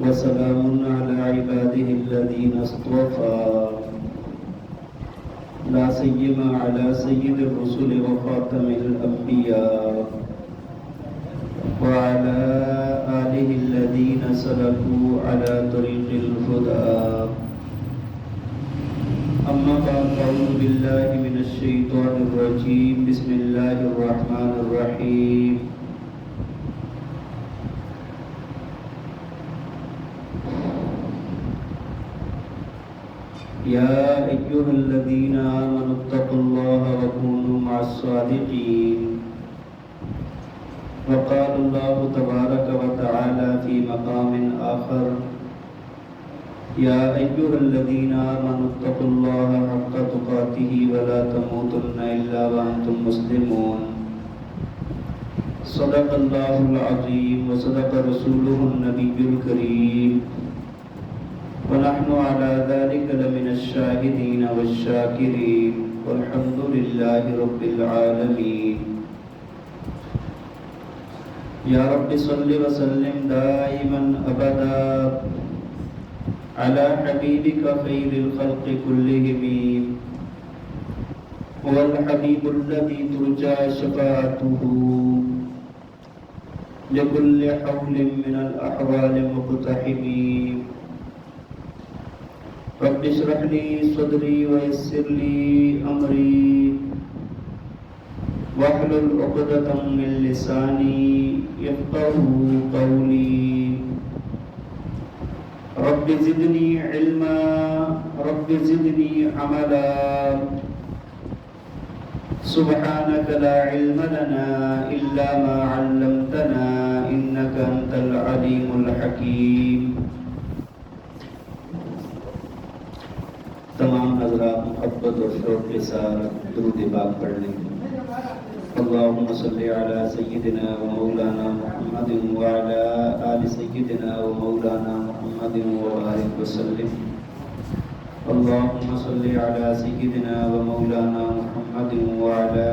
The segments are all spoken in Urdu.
وسلام على عباده الذين اصطفى لا سيما على سيد الرسل وخاتم الأنبياء وعلى آله الذين سلكوا على طريق الهدى أما بعد أعوذ بالله من الشيطان الرجيم بسم الله الرحمن الرحيم يا أيها الذين آمنوا اتقوا الله وكونوا مع الصادقين وقال الله تبارك وتعالى في مقام آخر يا أيها الذين آمنوا اتقوا الله حق تقاته ولا تموتن إلا وأنتم مسلمون صدق الله العظيم وصدق رسوله النبي الكريم ونحن على ذلك لمن الشاهدين والشاكرين والحمد لله رب العالمين يا رب صل وسلم دائما أبدا على حبيبك خير الخلق كلهم هو الحبيب الذي ترجى شفاعته لكل حول من الأحوال مقتحم رب اشرح لي صدري ويسر لي أمري واحلل عقدة من لساني يفقهوا قولي رب زدني علما رب زدني عملا سبحانك لا علم لنا إلا ما علمتنا إنك أنت العليم الحكيم. تمام حضرات محبت اور شوق کے ساتھ درود پاک پڑھ لیں. اللهم صل على سيدنا ومولانا محمد وعلى آل سيدنا ومولانا محمد وبارك وسلم. اللهم صل على سيدنا ومولانا محمد وعلى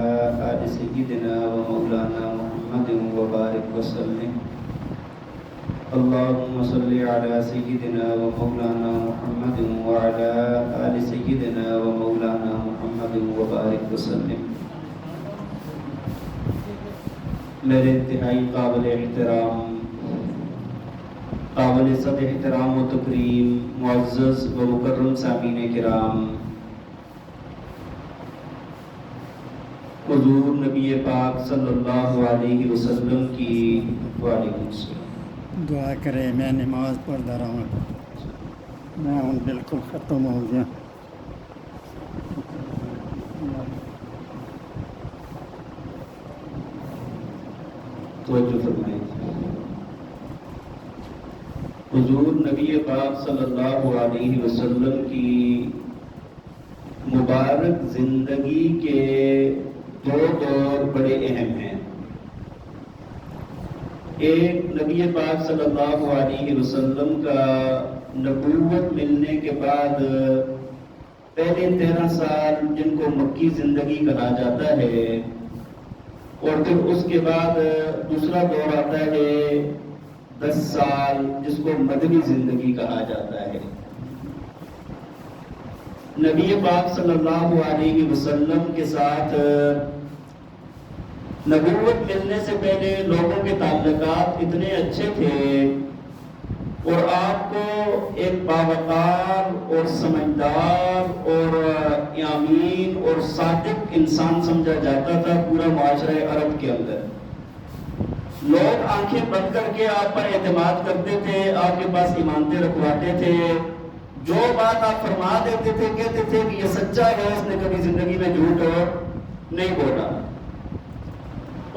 آل سيدنا ومولانا محمد وبارك وسلم. اللهم صل على سيدنا ومولانا محمد وعلى آل سيدنا ومولانا محمد وبارك وسلم. میرے انتہائی قابل احترام قابل صد احترام و تکریم معزز و مکرم سامعین کرام، حضور نبی پاک صلی اللہ علیہ وسلم کی وعلیکم السلام. دعا کرے. میں نماز پڑھتا رہا ہوں، میں ہوں بالکل ختم ہو گیا. توجہ فرمائیں. حضور نبی پاک صلی اللہ علیہ وسلم کی مبارک زندگی کے دو دور بڑے اہم ہیں. ایک نبی پاک صلی اللہ علیہ وسلم کا نبوت ملنے کے بعد پہلے 13 سال جن کو مکی زندگی کہا جاتا ہے، اور پھر اس کے بعد دوسرا دور آتا ہے 10 سال جس کو مدنی زندگی کہا جاتا ہے. نبی پاک صلی اللہ علیہ وسلم کے ساتھ نبوت ملنے سے پہلے لوگوں کے تعلقات اتنے اچھے تھے اور آپ کو ایک باوقار اور سمجھدار اور امین اور صادق انسان سمجھا جاتا تھا پورا معاشرہ عرب کے اندر. لوگ آنکھیں بند کر کے آپ پر اعتماد کرتے تھے، آپ کے پاس ایمانتیں رکھواتے تھے، جو بات آپ فرما دیتے تھے کہتے تھے کہ یہ سچا ہے، اس نے کبھی زندگی میں جھوٹ نہیں بولا.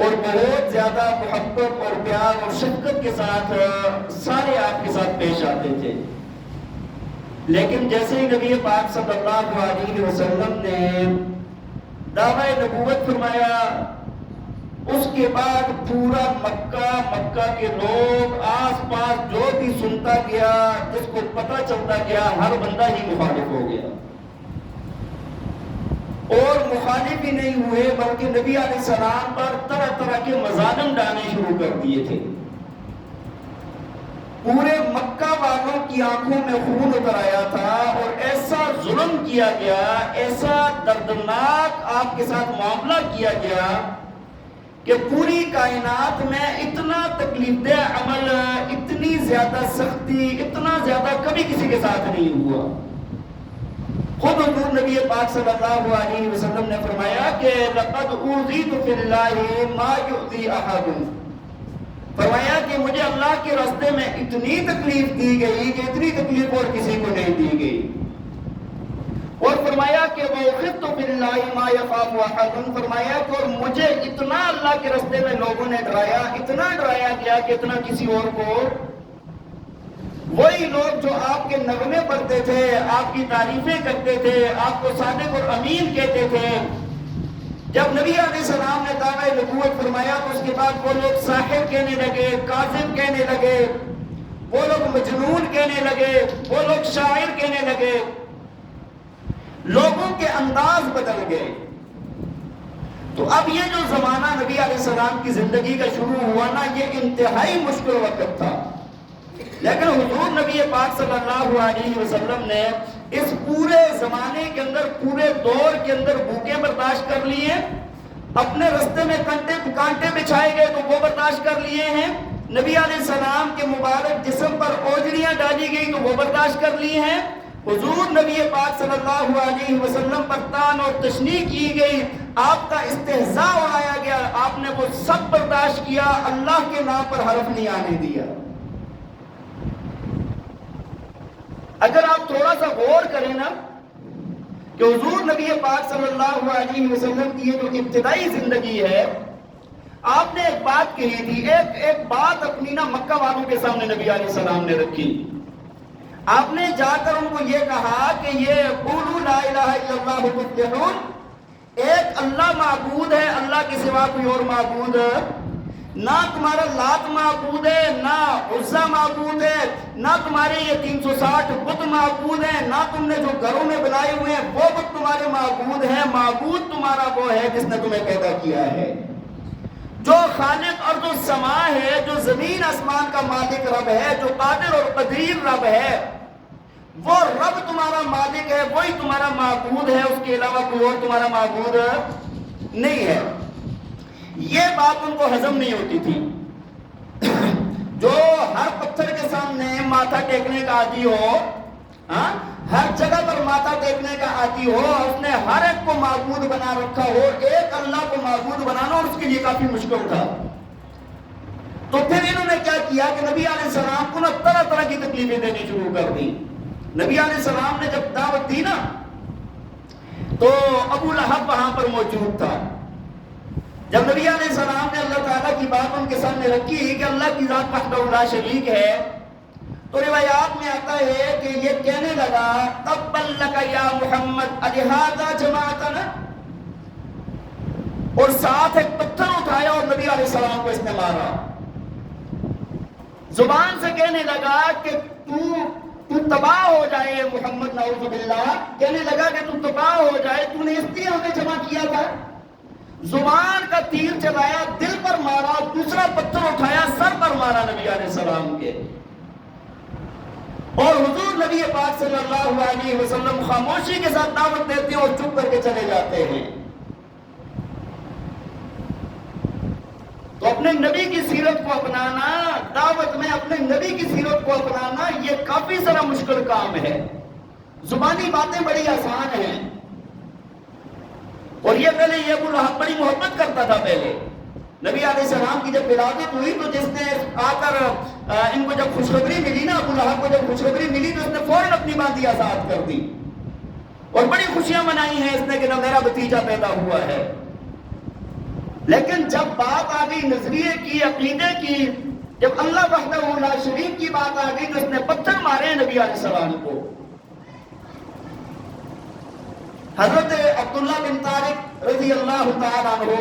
اور بہت زیادہ محبت اور پیار اور شفقت کے ساتھ سارے آپ کے ساتھ پیش آتے تھے. لیکن جیسے ہی نبی پاک صلی اللہ علیہ وسلم نے دعوی نبوت فرمایا، اس کے بعد پورا مکہ کے لوگ آس پاس جو بھی سنتا گیا، جس کو پتہ چلتا گیا، ہر بندہ ہی مخالف ہو گیا. اور مخالف ہی نہیں ہوئے بلکہ نبی علیہ السلام پر طرح طرح کے مظالم ڈالنے شروع کر دیے تھے. پورے مکہ والوں کی آنکھوں میں خون اتر آیا تھا اور ایسا ظلم کیا گیا، ایسا دردناک آپ کے ساتھ معاملہ کیا گیا کہ پوری کائنات میں اتنا تکلیف دہ عمل، اتنی زیادہ سختی، اتنا زیادہ کبھی کسی کے ساتھ نہیں ہوا۔ خود حضور نبی پاک صلی اللہ علیہ وسلم نے فرمایا کہ لقد اوذیت فی اللہ ما یؤذی احد، فرمایا کہ مجھے اللہ کے راستے میں اتنی تکلیف دی گئی کہ اتنی تکلیف اور کسی کو نہیں دی گئی۔ اور فرمایا کہ وَأُخِذْتُ بِاللَّهِ مَا يَخَافُ أَحَدٌ، فرمایا کہ اور مجھے اتنا اللہ کے راستے میں لوگوں نے ڈرایا، اتنا ڈرایا گیا کہ اتنا کسی اور کو۔ وہی لوگ جو آپ کے نغمے پڑھتے تھے، آپ کی تعریفیں کرتے تھے، آپ کو صادق اور امین کہتے تھے، جب نبی علیہ السلام نے دعویٰ نبوت فرمایا تو اس کے بعد وہ لوگ ساحر کہنے لگے، کاذب کہنے لگے، وہ لوگ مجنون کہنے لگے، وہ لوگ شاعر کہنے لگے، لوگوں کے انداز بدل گئے۔ تو اب یہ جو زمانہ نبی علیہ السلام کی زندگی کا شروع ہوا نا، یہ انتہائی مشکل وقت تھا، لیکن حضور نبی پاک صلی اللہ علیہ وسلم نے اس پورے زمانے کے اندر، پورے دور کے اندر بھوکیں برداشت کر لی ہیں، اپنے رستے میں کانٹے بچھائے گئے تو وہ برداشت کر لیے ہیں، نبی علیہ السلام کے مبارک جسم پر اوجڑیاں ڈالی گئی تو وہ برداشت کر لی ہیں، حضور نبی پاک صلی اللہ علیہ وسلم پر تان اور تشنیع کی گئی، آپ کا استہزاء اڑایا گیا، آپ نے وہ سب برداشت کیا، اللہ کے نام پر حرف نہیں آنے دیا۔ اگر آپ تھوڑا سا غور کریں نا کہ حضور نبی پاک صلی اللہ علیہ وسلم کی یہ جو ابتدائی زندگی ہے، آپ نے ایک بات کہی تھی، ایک بات اپنی نا مکہ والوں کے سامنے نبی علیہ السلام نے رکھی، آپ نے جا کر ان کو یہ کہا کہ یہ قولوا لا الہ الا اللہ تفلحون، ایک اللہ معبود ہے، اللہ کے سوا کوئی اور معبود نہ تمہارا لات معبود ہے، نہ عزا معبود ہے، نہ تمہارے یہ 360 بت معبود ہیں، نہ تم نے جو گھروں میں بنائے ہوئے ہیں وہ بت تمہارے معبود ہیں، معبود تمہارا وہ ہے جس نے تمہیں پیدا کیا ہے، جو خالق ارض و سما ہے، جو زمین آسمان کا مالک رب ہے، جو قادر اور قدیر رب ہے، وہ رب تمہارا مالک ہے، وہی تمہارا معبود ہے، اس کے علاوہ کوئی اور تمہارا معبود نہیں ہے۔ یہ بات ان کو ہضم نہیں ہوتی تھی۔ جو ہر پتھر کے سامنے ماتھا ٹیکنے کا عادی ہو، ہر جگہ پر ماتھا ٹیکنے کا عادی ہو، اس نے ہر ایک کو معبود بنا رکھا ہو، ایک اللہ کو معبود بنانا اور اس کے لیے کافی مشکل تھا۔ تو پھر انہوں نے کیا کیا کہ نبی علیہ السلام کو نا طرح طرح کی تکلیفیں دینی شروع کر دی۔ نبی علیہ السلام نے جب دعوت دی نا تو ابو لہب وہاں پر موجود تھا۔ جب نبی علیہ السلام نے اللہ تعالیٰ کی بات ان کے سامنے رکھی کہ اللہ کی ذات وحدہ لا شریک ہے، تو روایات میں آتا ہے کہ یہ کہنے لگا تبا لک یا محمد الہذا جماعتنا، اور ساتھ ایک پتھر اٹھایا اور نبی علیہ السلام کو اس نے مارا۔ زبان سے کہنے لگا کہ تو تباہ ہو جائے محمد، نعوذ باللہ، کہنے لگا کہ تو تباہ ہو جائے، تو نے اس لیے ہمیں جمع کیا تھا۔ زبان کا تیر چلایا، دل پر مارا، دوسرا پتھر اٹھایا، سر پر مارا نبی علیہ السلام کے، اور حضور نبی پاک صلی اللہ علیہ وسلم خاموشی کے ساتھ دعوت دیتے ہیں اور چپ کر کے چلے جاتے ہیں۔ تو اپنے نبی کی سیرت کو اپنانا، دعوت میں اپنے نبی کی سیرت کو اپنانا، یہ کافی ذرا مشکل کام ہے۔ زبانی باتیں بڑی آسان ہیں، اور یہ پہلے یہ ابو لہب بڑی محبت کرتا تھا۔ پہلے نبی علیہ السلام کی جب ولادت ہوئی تو جس نے آ کر ان کو جب خوشخبری ملی نا، ابو لہب کو جب خوشخبری ملی تو اس نے فوراً اپنی باندھی آزاد کر دی اور بڑی خوشیاں منائی ہیں اس نے کہ نہ میرا بھتیجا پیدا ہوا ہے۔ لیکن جب بات آ گئی نظریے کی، عقیدے کی، جب اللہ وحدہ لا شریک کی بات آ گئی تو اس نے پتھر مارے نبی علیہ السلام کو۔ حضرت عبداللہ بن طارق رضی اللہ تعالیٰ عنہ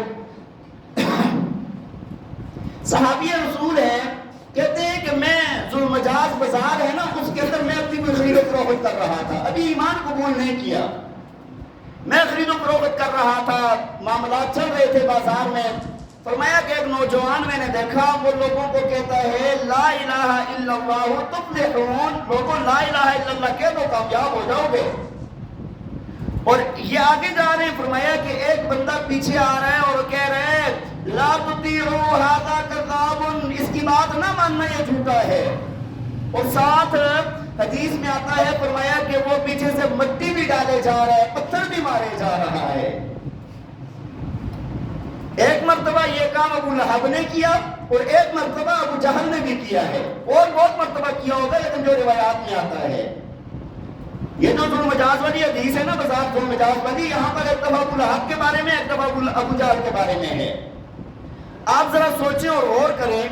صحابی رسول ہیں، کہتے ہیں کہ میں ذوالمجاز بازار ہے نا، اس کے اندر میں اپنی کوئی خرید و فروخت کر رہا تھا، ابھی ایمان قبول نہیں کیا، میں خرید و فروخت کر رہا تھا، معاملات چل رہے تھے بازار میں، فرمایا کہ ایک نوجوان میں نے دیکھا، وہ لوگوں کو کہتا ہے لا الہ الا اللہ تفلحون، لوگوں لا الہ الا اللہ کہہ دو کامیاب ہو جاؤ گے۔ اور یہ آگے جا رہے ہیں، فرمایا کہ ایک بندہ پیچھے آ رہا ہے اور کہہ رہے ہیں لا تطیعوا ھذا کذاب، اس کی بات نہ ماننا، یہ جھوٹا ہے۔ اور ساتھ حدیث میں آتا ہے، فرمایا کہ وہ پیچھے سے مٹی بھی ڈالے جا رہا ہے، پتھر بھی مارے جا رہا ہے۔ ایک مرتبہ یہ کام ابو لہب نے کیا اور ایک مرتبہ ابو جہل نے بھی کیا ہے، اور بہت مرتبہ کیا ہوگا، لیکن جو روایات میں آتا ہے یہ جو ذو المجاز والی حدیث ہے نا، بذات ذو المجاز والی، یہاں پر ایک دفعہ ابو لہب کے بارے میں، ایک دفعہ ابو جہل کے بارے میں ہے۔ آپ ذرا سوچیں اور غور کریں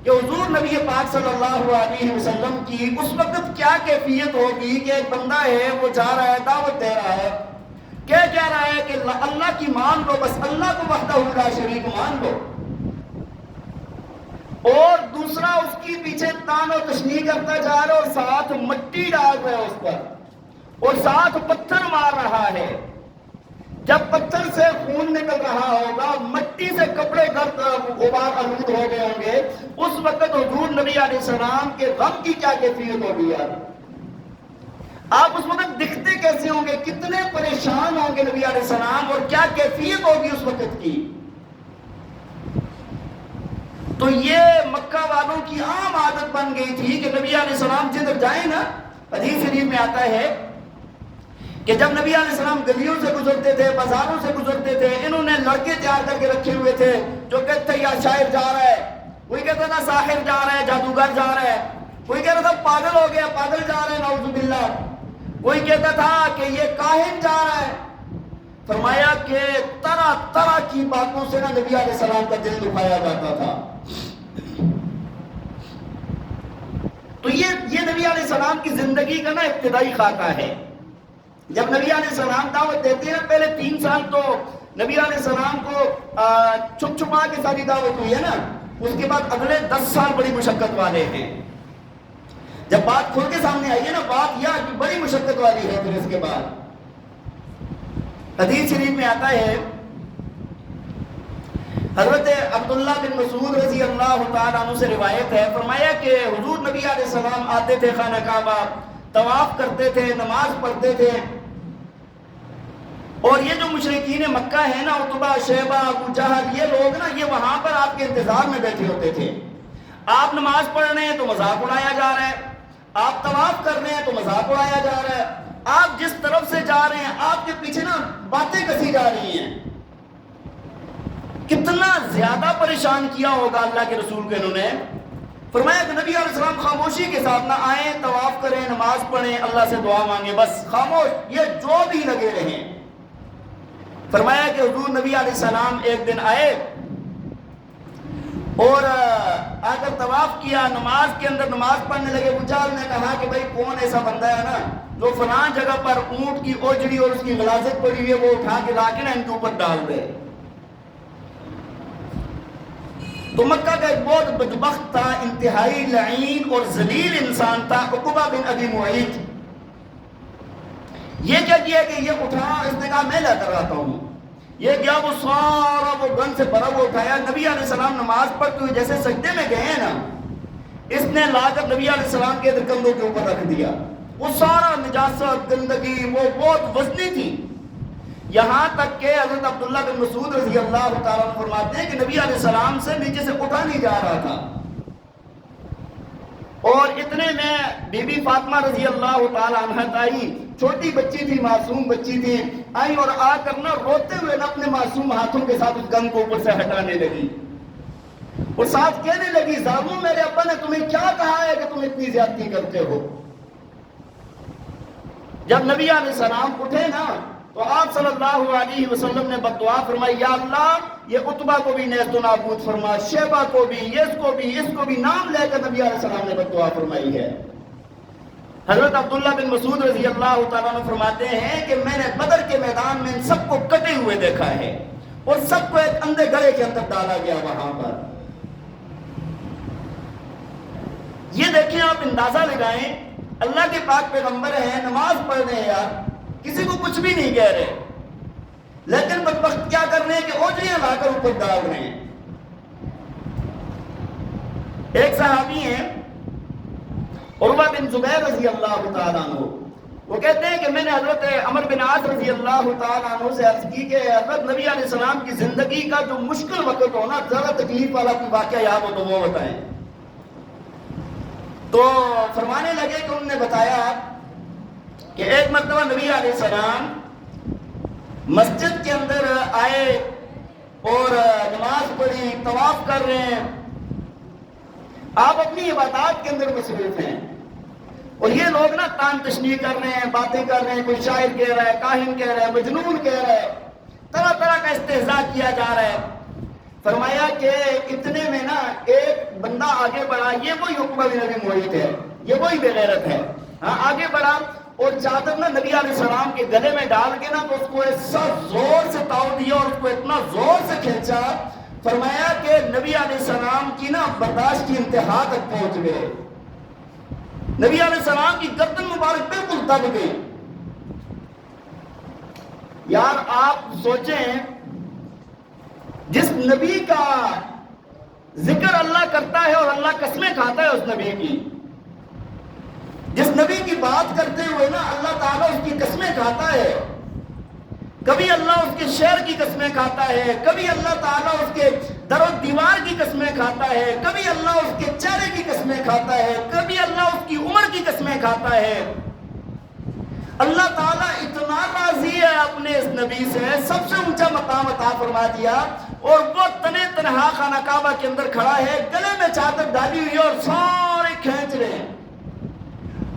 کہ حضور نبی پاک صلی اللہ علیہ وسلم کی اس وقت کیا کیفیت ہوگی کہ ایک بندہ ہے، وہ جا رہا ہے، دعوت دے رہا ہے، کہہ رہا ہے کہ اللہ کی مان لو، بس اللہ کو وحدہ لا شریک مان لو، اور دوسرا اس کی پیچھے تان و تشنیع کرتا جا رہا ہے، اور ساتھ مٹی ڈال رہا ہے اس پر، اور ساتھ پتھر مار رہا ہے۔ جب پتھر سے خون نکل رہا ہوگا، مٹی سے کپڑے گرد غبار آلود ہو گئے ہوں گے، اس وقت حضور نبی علیہ السلام کے غم کی کیا کیفیت ہوگی یار؟ آپ اس وقت دکھتے کیسے ہوں گے، کتنے پریشان ہوں گے نبی علیہ السلام، اور کیا کیفیت ہوگی اس وقت کی؟ تو یہ مکہ والوں کی عام عادت بن گئی تھی کہ نبی علیہ السلام جدھر جائیں نا، حدیث شریف میں آتا ہے کہ جب نبی علیہ السلام گلیوں سے گزرتے تھے، بازاروں سے گزرتے تھے، انہوں نے لڑکے تیار کر کے رکھے ہوئے تھے جو کہتے تھے یا شاعر جا رہا ہے، کوئی کہتا تھا ساحر جا رہا ہے، جادوگر جا رہا ہے، کوئی کہتا تھا پاگل ہو گیا، پاگل جا رہا ہے نعوذ باللہ، کوئی کہتا تھا کہ یہ کاہن جا رہا ہے۔ فرمایا کہ طرح طرح کی باتوں سے نا نبی علیہ السلام کا دل دکھایا جاتا تھا۔ تو یہ نبی علیہ السلام کی زندگی کا نا ابتدائی خاکہ ہے۔ جب نبی علیہ السلام دعوت دیتے ہیں، پہلے 3 سال تو نبی علیہ السلام کو چھپ چھپا کے ساری دعوت ہوئی ہے نا، اس کے بعد اگلے 10 سال بڑی مشقت والے ہیں۔ جب بات کھل کے سامنے آئی ہے نا، بات یہ بڑی مشقت والی ہے۔ پھر اس کے بعد حدیث شریف میں آتا ہے، حضرت عبداللہ بن مسعود رضی اللہ تعالیٰ عنہ سے روایت ہے، فرمایا کہ حضور نبی علیہ السلام آتے تھے خانہ کعبہ، طواف کرتے تھے، نماز پڑھتے تھے، اور یہ جو مشرکین مکہ ہیں نا، عتبہ، شیبہ، ابو جہل، یہ لوگ نا، یہ وہاں پر آپ کے انتظار میں بیٹھے ہوتے تھے۔ آپ نماز پڑھ رہے ہیں تو مذاق اڑایا جا رہا ہے، آپ طواف کر رہے ہیں تو مذاق اڑایا جا رہا ہے، آپ جس طرف سے جا رہے ہیں آپ کے پیچھے نا باتیں کسی جا رہی ہیں۔ کتنا زیادہ پریشان کیا ہوگا اللہ کے رسول کو انہوں نے۔ فرمایا کہ نبی علیہ السلام خاموشی کے ساتھ نہ آئیں، طواف کریں، نماز پڑھیں، اللہ سے دعا مانگیں، بس خاموش، یہ جو بھی لگے رہیں۔ فرمایا کہ حضور نبی علیہ السلام ایک دن آئے اور آ کر طواف کیا، نماز کے اندر نماز پڑھنے لگے۔ ابو جہل نے کہا کہ بھائی کون ایسا بندہ ہے نا جو فلاں جگہ پر اونٹ کی اوجڑی اور اس کی غلاظت پڑی ہوئی ہے، وہ اٹھا کے لا کے نا ان کے اوپر ڈال دے۔ تو مکہ کا ایک بہت بدبخت تھا، انتہائی لعین اور ذلیل انسان تھا، عقبہ بن ابی معیط۔ یہ کیا کیا کہ یہ اٹھا، اس نے کہا میں لا کر آتا ہوں۔ یہ گیا، وہ سارا وہ گن سے بھرا وہ اٹھایا، نبی علیہ السلام نماز پڑھتے ہوئے جیسے سجدے میں گئے ہیں نا، اس نے لا کر نبی علیہ السلام کے کندھوں کے اوپر رکھ دیا۔ وہ سارا نجاست، گندگی، وہ بہت وزنی تھی، یہاں تک کہ حضرت عبداللہ بن مسعود رضی اللہ تعالیٰ عنہ فرماتے ہیں کہ نبی علیہ السلام سے نیچے سے اٹھا نہیں جا رہا تھا۔ اور اتنے میں بی بی فاطمہ رضی اللہ تعالیٰ عنہ آئی، چھوٹی بچی تھی، معصوم بچی تھی، آئی اور آ کر نہ روتے ہوئے نہ اپنے معصوم ہاتھوں کے ساتھ اس گن کو اوپر سے ہٹانے لگی، اور ساتھ کہنے لگی زامو میرے ابا نے تمہیں کیا کہا ہے کہ تم اتنی زیادتی کرتے ہو؟ جب نبی علیہ السلام اٹھے نا تو آپ صلی اللہ علیہ وسلم نے بددعا فرمائی، یا اللہ یہ عتبہ کو بھی نیست و نابود فرما، شیبہ کو بھی، اس کو بھی نام لے کر نبی علیہ السلام نے بددعا فرمائی ہے۔ حضرت عبداللہ بن مسعود رضی اللہ تعالیٰ عنہ فرماتے ہیں کہ میں نے بدر کے میدان میں ان سب کو کٹے ہوئے دیکھا ہے، اور سب کو ایک اندھے گڑھے کے اندر ڈالا گیا وہاں پر۔ یہ دیکھیں، آپ اندازہ لگائیں، اللہ کے پاک پیغمبر ہیں، نماز پڑھ رہے ہیں یار، کسی کو کچھ بھی نہیں کہہ رہے، لیکن بدبخت کیا کر رہے ہیں کہ اوجریاں لا کر اوپر ڈال رہے ہیں۔ ایک صحابی ہیں عروہ بن زبیر رضی اللہ تعالیٰ عنہ، وہ کہتے ہیں کہ میں نے حضرت عمر بن عاص رضی اللہ تعالیٰ عنہ سے عرض کی کہ حضرت نبی علیہ السلام کی زندگی کا جو مشکل وقت ہو نا، زیادہ تکلیف والا کوئی واقعہ یاد ہو تو وہ بتائیں۔ تو فرمانے لگے کہ انہوں نے بتایا کہ ایک مرتبہ نبی علیہ السلام مسجد کے اندر آئے اور نماز پڑھی، طواف کر رہے ہیں، آپ اپنی عبادات کے اندر مصروف ہیں، اور یہ لوگ نا تان تشنیع کر رہے ہیں، باتیں کر رہے ہیں، کوئی شاعر کہہ رہا ہے، کاہن کہہ رہا ہے، مجنون کہہ رہا ہے، طرح طرح کا استہزاء کیا جا رہا ہے۔ فرمایا کہ اتنے میں نا ایک بندہ آگے بڑھا، یہ وہی عقبہ بن ابی معیط ہے، یہ وہی بے غیرت ہے، ہاں آگے بڑھا اور چادر نا نبی علیہ السلام کے گلے میں ڈال کے نا تو اس کو ایسا زور سے تاؤ دیا اور اس کو اتنا زور سے کھینچا، فرمایا کہ نبی علیہ السلام کی نا برداشت کی انتہا تک پہنچ گئے، نبی علیہ السلام کی گردن مبارک بالکل دب گئی۔ یار آپ سوچیں، جس نبی کا ذکر اللہ کرتا ہے اور اللہ قسمیں کھاتا ہے اس نبی کی، جس نبی کی بات کرتے ہوئے نا اللہ تعالیٰ اس کی قسمیں کھاتا ہے، کبھی اللہ اس کے شہر کی قسمیں کھاتا ہے، کبھی اللہ تعالیٰ اس کے در و دیوار کی قسمیں کھاتا ہے، کبھی اللہ اس کے چہرے کی قسمیں کھاتا ہے، کبھی اللہ اس کی عمر کی قسمیں کھاتا ہے۔ اللہ تعالیٰ اتنا راضی ہے اپنے اس نبی سے، سب سے اونچا مقام عطا فرما دیا، اور وہ تنے تنہا خانہ کعبہ کے اندر کھڑا ہے، گلے میں چادر ڈالی ہوئی ہے اور سارے کھینچ رہے ہیں،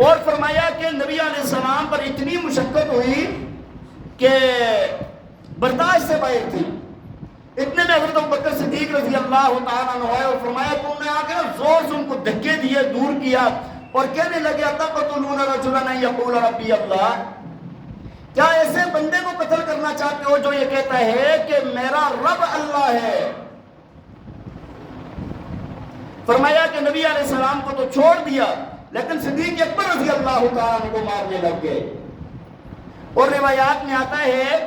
اور فرمایا کہ نبی علیہ السلام پر اتنی مشقت ہوئی کہ برداشت سے باہر تھی۔ اتنے میں حضرت ابوبکر صدیق رضی اللہ تعالیٰ عنہ آئے اور فرمایا کہ انہوں نے آ کے زور سے ان کو دھکے دیے، دور کیا، اور کہنے لگے اتقتلون رجلا ان یقول ربی اللہ، کیا ایسے بندے کو قتل کرنا چاہتے ہو جو یہ کہتا ہے کہ میرا رب اللہ ہے؟ فرمایا کہ نبی علیہ السلام کو تو چھوڑ دیا، لیکن صدیق اکبر رضی اللہ تعالیٰ عنہ کو مارنے لگ گئے۔ اور روایات میں آتا ہے،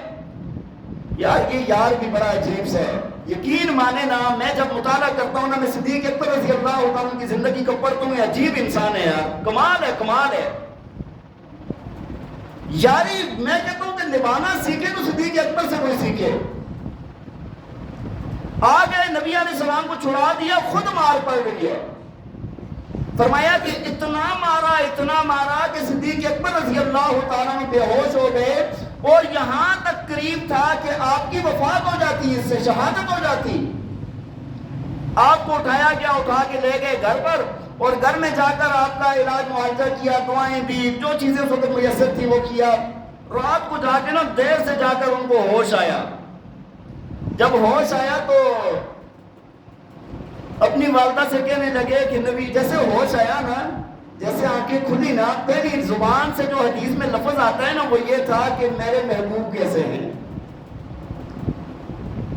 یار یہ یار بھی بڑا عجیب سا ہے، یقین مانے نا، میں جب مطالعہ کرتا ہوں نا، میں صدیق اکبر رضی اللہ تعالیٰ کی زندگی کو پڑھتا ہوں، یہ عجیب انسان ہے یار، کمال ہے، کمال ہے یاری۔ میں کہتا ہوں کہ نبھانا سیکھے تو صدیق اکبر سے کوئی سیکھے۔ آ گئے، نبی علیہ السلام کو چھڑا دیا، خود مار پڑ گئی ہے۔ فرمایا کہ اتنا مارا کہ صدیق اکبر رضی اللہ تعالیٰ میں بے ہوش ہو گئے، اور یہاں تک قریب تھا کہ آپ کی وفات ہو جاتی، اس سے شہادت ہو جاتی۔ آپ کو اٹھایا گیا، اٹھا کے لے گئے گھر پر، اور گھر میں جا کر آپ کا علاج معالجہ کیا، دعائیں دی، جو چیزیں اس وقت میسر تھی وہ کیا۔ رات کو جا کے نا دیر سے جا کر ان کو ہوش آیا۔ جب ہوش آیا تو اپنی والدہ سے کہنے لگے کہ نبی، جیسے ہوش آیا نا، جیسے آنکھیں کھلی نا، پہلی زبان سے جو حدیث میں لفظ آتا ہے نا وہ یہ تھا کہ میرے محبوب کیسے ہیں۔